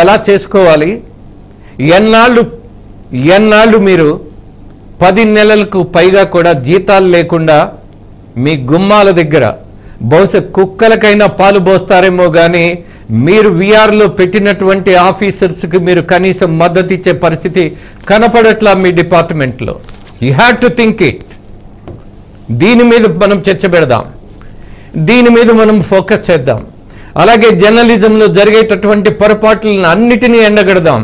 ఎలా చేసుకోవాలి? ఎన్నాళ్ళు మీరు 10 నెలలకు పైగా కూడా జీతాలు లేకుండా మీ గుమ్మాల దగ్గర బహుశా కుక్కలకైనా పాలు పోస్తారేమో కానీ మీరు విఆర్లో పెట్టినటువంటి ఆఫీసర్స్కి మీరు కనీసం మద్దతు ఇచ్చే పరిస్థితి కనపడట్లా మీ డిపార్ట్మెంట్లో. You have to think it. దీని మీద మనం చర్చ పెడదాం, దీని మీద మనం ఫోకస్ చేద్దాం. అలాగే జర్నలిజంలో జరిగేటటువంటి పొరపాట్లను అన్నిటినీ ఎండగడదాం.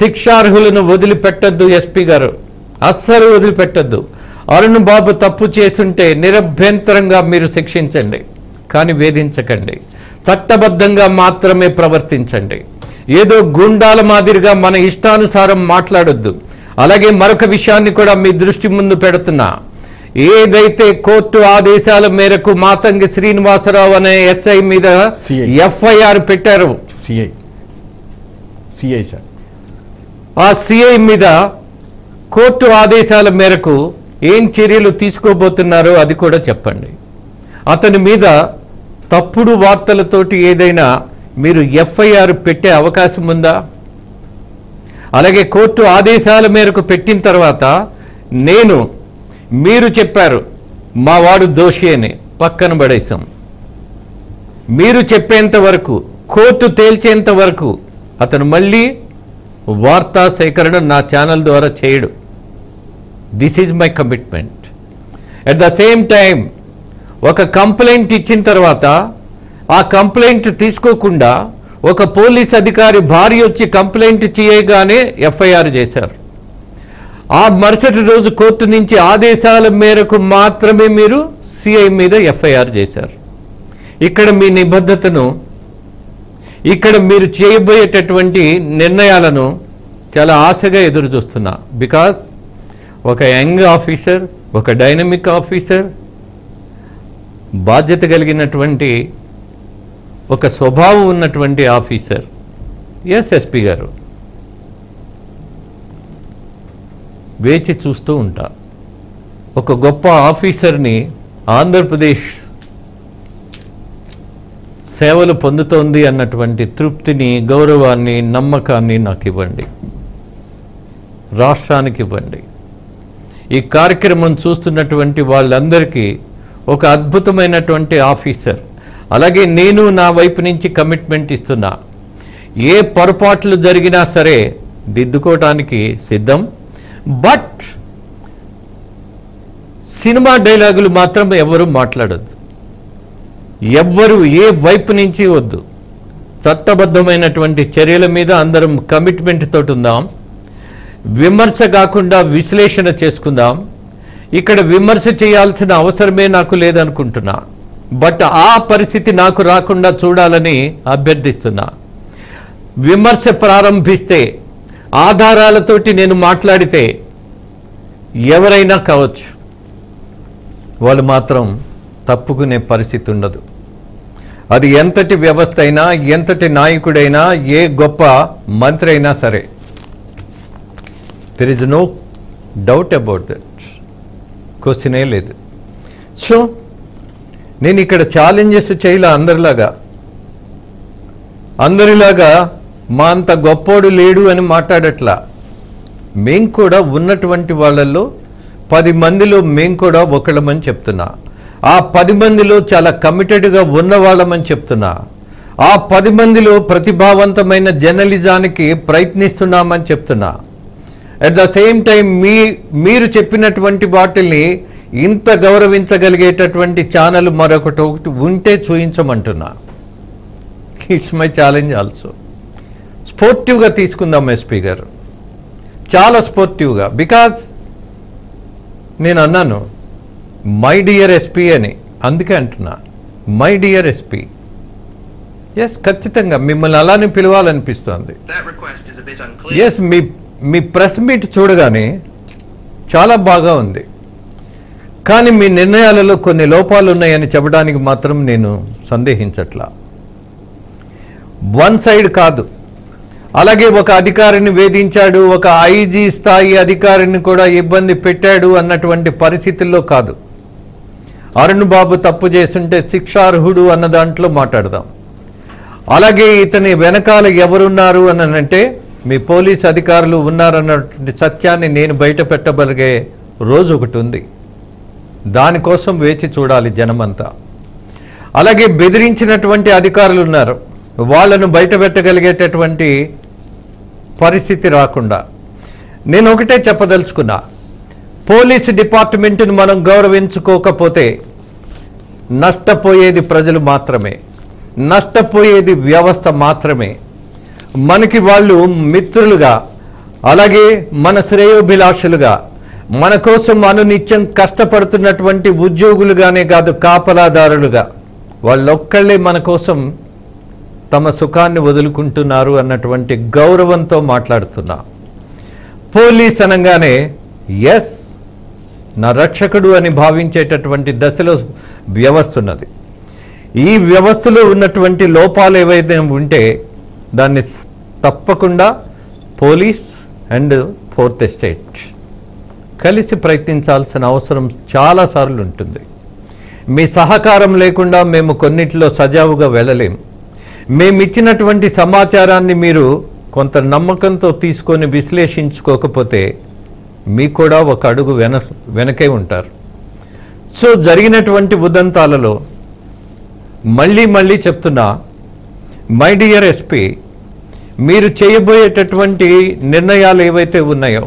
శిక్షార్హులను వదిలిపెట్టద్దు ఎస్పీ గారు, అస్సలు వదిలిపెట్టద్దు. అరుణ్ బాబు తప్పు చేసుంటే నిరభ్యంతరంగా మీరు శిక్షించండి, కానీ వేధించకండి. చట్టబద్ధంగా మాత్రమే ప్రవర్తించండి. ఏదో గుండాల మాదిరిగా మన ఇష్టానుసారం మాట్లాడొద్దు. అలాగే మరొక విషయాన్ని కూడా మీ దృష్టి ముందు పెడుతున్నా. ఏదైతే కోర్టు ఆదేశాల మేరకు మాతంగి శ్రీనివాసరావు అనే ఎస్ఐ మీద ఎఫ్ఐఆర్ పెట్టారు, ఆ సిఐ మీద కోర్టు ఆదేశాల మేరకు ఏం చర్యలు తీసుకోబోతున్నారో అది కూడా చెప్పండి. అతని మీద తప్పుడు వార్తలతోటి ఏదైనా మీరు ఎఫ్ఐఆర్ పెట్టే అవకాశం ఉందా? అలాగే కోర్టు ఆదేశాల మేరకు పెట్టిన తర్వాత మీరు చెప్పారు మా వాడు దోషి అని, పక్కన పడేశాం. మీరు చెప్పేంత వరకు, కోర్టు తేల్చేంత వరకు అతను మళ్ళీ వార్తా సేకరణ నా ఛానల్ ద్వారా చేయడు. This is my commitment. At the same time ఒక కంప్లైంట్ ఇచ్చిన తర్వాత ఆ కంప్లైంట్ తీసుకోకుండా ఒక పోలీస్ అధికారి భార్య వచ్చి కంప్లైంట్ చేయగానే ఎఫ్ఐఆర్ చేశారు. ఆ మరుసటి రోజు కోర్టు నుంచి ఆదేశాల మేరకు మాత్రమే మీరు సిఐ మీద ఎఫ్ఐఆర్ చేశారు. ఇక్కడ మీ నిబద్ధతను, ఇక్కడ మీరు చేయబోయేటటువంటి నిర్ణయాలను చాలా ఆశగా ఎదురు చూస్తున్నా. బికాజ్ ఒక యంగ్ ఆఫీసర్, ఒక డైనమిక్ ఆఫీసర్, బాధ్యత కలిగినటువంటి ఒక స్వభావం ఉన్నటువంటి ఆఫీసర్. ఎస్ ఎస్పీ గారు, వేచి చూస్తూ ఉంటా. ఒక గొప్ప ఆఫీసర్ని ఆంధ్రప్రదేశ్ సేవలు పొందుతోంది అన్నటువంటి తృప్తిని, గౌరవాన్ని, నమ్మకాన్ని నాకు ఇవ్వండి, రాష్ట్రానికి ఇవ్వండి. ఈ కార్యక్రమం చూస్తున్నటువంటి వాళ్ళందరికీ ఒక అద్భుతమైనటువంటి ఆఫీసర్. అలాగే నేను నా వైపు నుంచి కమిట్మెంట్ ఇస్తున్నా. ఏ పొరపాట్లు జరిగినా సరే దిద్దుకోవటానికి సిద్ధం. బట్ సినిమా డైలాగులు మాత్రం ఎవరు మాట్లాడొద్దు, ఎవ్వరు ఏ వైపు నుంచి వద్దు. చట్టబద్ధమైనటువంటి చర్యల మీద అందరం కమిట్మెంట్ తోటి ఉందాం. విమర్శ కాకుండా విశ్లేషణ చేసుకుందాం. ఇక్కడ విమర్శ చేయాల్సిన అవసరమే నాకు లేదనుకుంటున్నా. బట్ ఆ పరిస్థితి నాకు రాకుండా చూడాలని అభ్యర్థిస్తున్నా. విమర్శ ప్రారంభిస్తే, ఆధారాలతోటి నేను మాట్లాడితే ఎవరైనా కావచ్చు, వాళ్ళు మాత్రం తప్పుకునే పరిస్థితి ఉండదు. అది ఎంతటి వ్యవస్థ అయినా, ఎంతటి నాయకుడైనా, ఏ గొప్ప మంత్రి అయినా సరే. There is no doubt about that. క్వశ్చనే లేదు. సో నేను ఇక్కడ ఛాలెంజెస్ చేయలే అందరిలాగా మా అంత గొప్పోడు లేడు అని మాట్లాడట్లా. మేం కూడా ఉన్నటువంటి వాళ్ళల్లో 10 మందిలో మేం కూడా ఒకళ్ళమని చెప్తున్నా. ఆ 10 మందిలో చాలా కమిటెడ్గా ఉన్నవాళ్ళమని చెప్తున్నా. ఆ 10 మందిలో ప్రతిభావంతమైన జర్నలిజానికి ప్రయత్నిస్తున్నామని చెప్తున్నా. అట్ ద సేమ్ టైం మీరు చెప్పినటువంటి వాటిని ఇంత గౌరవించగలిగేటటువంటి ఛానల్ మరొకటి ఉంటే చూయించమంటున్నా. It's my challenge also. స్పోర్టివ్గా తీసుకుందాం ఎస్పీ గారు, చాలా స్పోర్టివ్గా. బికాజ్ నేను అన్నాను మై డియర్ ఎస్పీ అని, అందుకే అంటున్నా మై డియర్ ఎస్పీ. ఎస్, ఖచ్చితంగా మిమ్మల్ని అలానే పిలవాలనిపిస్తోంది. ఎస్, మీ ప్రెస్ మీట్ చూడగానే చాలా బాగా ఉంది, కానీ మీ నిర్ణయాలలో కొన్ని లోపాలు ఉన్నాయని చెప్పడానికి మాత్రం నేను సందేహించట్లా. వన్ సైడ్ కాదు. అలాగే ఒక అధికారిని వేధించాడు, ఒక ఐజీ స్థాయి అధికారిని కూడా ఇబ్బంది పెట్టాడు అన్నటువంటి పరిస్థితుల్లో కాదు. అరుణ్ బాబు తప్పు చేస్తుంటే శిక్షార్హుడు అన్న దాంట్లో మాట్లాడదాం. అలాగే ఇతని వెనకాల ఎవరున్నారు అని అంటే మీ పోలీస్ అధికారులు ఉన్నారన్నటువంటి సత్యాన్ని నేను బయట పెట్టగలిగే రోజు ఒకటి ఉంది. దానికోసం వేచి చూడాలి జనమంతా. అలాగే బెదిరించినటువంటి అధికారులు ఉన్నారు, వాళ్ళను బయట పెట్టగలిగేటటువంటి పరిస్థితి రాకుండా నేను ఒకటే చెప్పదలుచుకున్నా, పోలీసు డిపార్ట్మెంట్ను మనం గౌరవించుకోకపోతే నష్టపోయేది ప్రజలు మాత్రమే, నష్టపోయేది వ్యవస్థ మాత్రమే. మనకి వాళ్ళు మిత్రులుగా, అలాగే మన శ్రేయోభిలాషులుగా, మన కోసం అనునిత్యం కష్టపడుతున్నటువంటి ఉద్యోగులుగానే కాదు, కాపలాదారులుగా వాళ్ళొక్కళ్ళే మన కోసం తమ సుఖాన్ని వదులుకుంటున్నారు అన్నటువంటి గౌరవంతో మాట్లాడుతున్నా. పోలీస్ అనగానే ఎస్ నా రక్షకుడు అని భావించేటటువంటి దశలో వ్యవస్థ ఉన్నది. ఈ వ్యవస్థలో ఉన్నటువంటి లోపాలు ఏవైతే ఉంటే దాన్ని తప్పకుండా పోలీస్ అండ్ ఫోర్త్ ఎస్టేట్ కలిసి ప్రయత్నించాల్సిన అవసరం చాలాసార్లు ఉంటుంది. మీ సహకారం లేకుండా మేము కొన్నిటిలో సజావుగా వెళ్ళలేం. మేమిచ్చినటువంటి సమాచారాన్ని మీరు కొంత నమ్మకంతో తీసుకొని విశ్లేషించుకోకపోతే మీకు కూడా ఒక అడుగు వెనకే ఉంటారు. సో జరిగినటువంటి ఉదంతాలలో మళ్ళీ చెప్తున్నా, మై డియర్ ఎస్పీ, మీరు చేయబోయేటటువంటి నిర్ణయాలు ఏవైతే ఉన్నాయో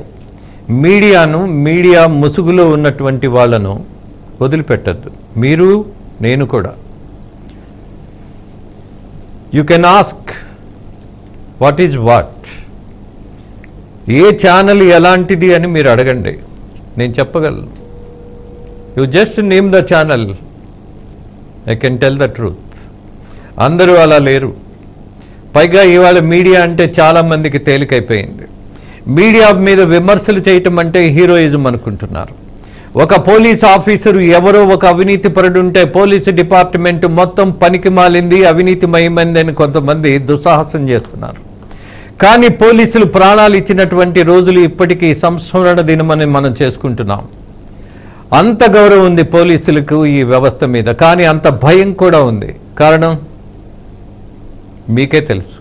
మీడియా ముసుగులో ఉన్నటువంటి వాళ్ళను వదిలిపెట్టద్దు. మీరు నేను కూడా. You can ask what is what, A channel ఎలాంటిది అని మీరు అడగండి, నేను చెప్పగలను. You just name the channel, I can tell the truth. అందరూ అలా లేరు. పైగా ఇవాళ మీడియా అంటే చాలామందికి తేలికైపోయింది. మీడియా మీద విమర్శలు చేయటం అంటే హీరోయిజం అనుకుంటున్నారు. ఒక పోలీస్ ఆఫీసరు ఎవరో ఒక అవినీతి పరుడుంటే పోలీసు డిపార్ట్మెంట్ మొత్తం పనికి మాలింది, అవినీతిమయమైంది అని కొంతమంది దుస్సాహసం చేస్తున్నారు. కానీ పోలీసులు ప్రాణాలు ఇచ్చినటువంటి రోజులు ఇప్పటికీ సంస్మరణ దినమని మనం చేసుకుంటున్నాం. అంత గౌరవం ఉంది పోలీసులకు ఈ వ్యవస్థ మీద, కానీ అంత భయం కూడా ఉంది. కారణం మీకే తెలుసు.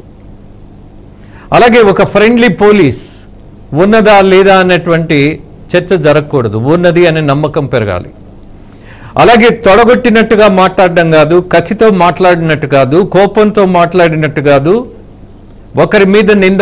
అలాగే ఒక ఫ్రెండ్లీ పోలీస్ ఉన్నదా లేదా అన్నటువంటి చర్చ జరగకూడదు, ఉన్నది అనే నమ్మకం పెరగాలి. అలాగే తొడగొట్టినట్టుగా మాట్లాడడం కాదు, కసితో మాట్లాడినట్టు కాదు, కోపంతో మాట్లాడినట్టు కాదు, ఒకరి మీద నింద